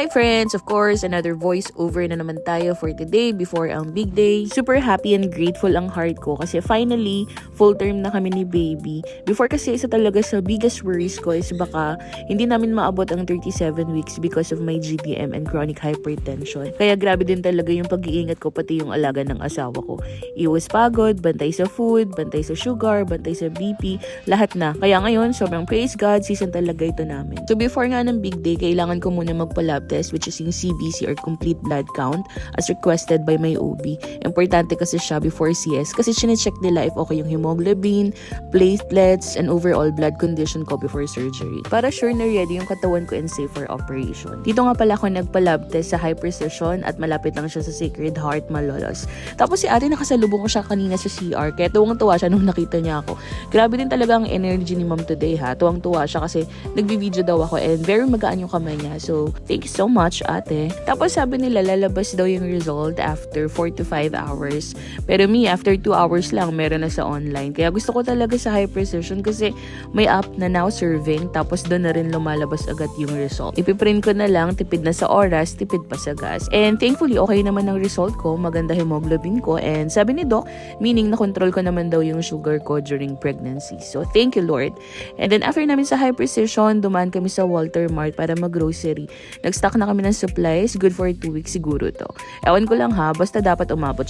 Hi friends! Of course, another voiceover na naman tayo for today before ang big day. Super happy and grateful ang heart ko kasi finally, full term na kami ni baby. Before kasi isa talaga sa biggest worries ko is baka hindi namin maabot ang 37 weeks because of my GDM and chronic hypertension. Kaya grabe din talaga yung pag-iingat ko pati yung alaga ng asawa ko. Iwas pagod, bantay sa food, bantay sa sugar, bantay sa BP, lahat na. Kaya ngayon, sobrang praise God, season talaga ito namin. So before nga ng big day, kailangan ko muna magpa-lab test which is yung CBC or complete blood count as requested by my OB. Importante kasi siya before CS kasi chinecheck nila if okay yung hemoglobin, platelets, and overall blood condition ko before surgery. Para sure na ready yung katawan ko and safe for operation. Dito nga pala ako nagpa-lab test sa High Precision at malapit lang siya sa Sacred Heart, Malolos. Tapos si ate nakasalubong ko siya kanina sa CR kaya tuwang-tuwa siya nung nakita niya ako. Grabe din talaga ang energy ni ma'am today ha. Tuwang-tuwa siya kasi nagbi-video daw ako and very magaan yung kamay niya. So, thank you so much, ate. Tapos sabi nila, lalabas daw yung result after 4 to 5 hours. Pero me, after 2 hours lang, meron na sa online. Kaya gusto ko talaga sa High Precision kasi may app na now serving, tapos doon na rin lumalabas agad yung result. Ipiprint ko na lang, tipid na sa oras, tipid pa sa gas. And thankfully, okay naman ang result ko, maganda hemoglobin ko, and sabi ni Doc, meaning na-control ko naman daw yung sugar ko during pregnancy. So, thank you, Lord. And then, after namin sa High Precision, dumaan kami sa Walter Mart para mag-grocery. Nag-stock na kami ng supplies, good for 2 weeks siguro to. Ewan ko lang ha, basta dapat umabot siya.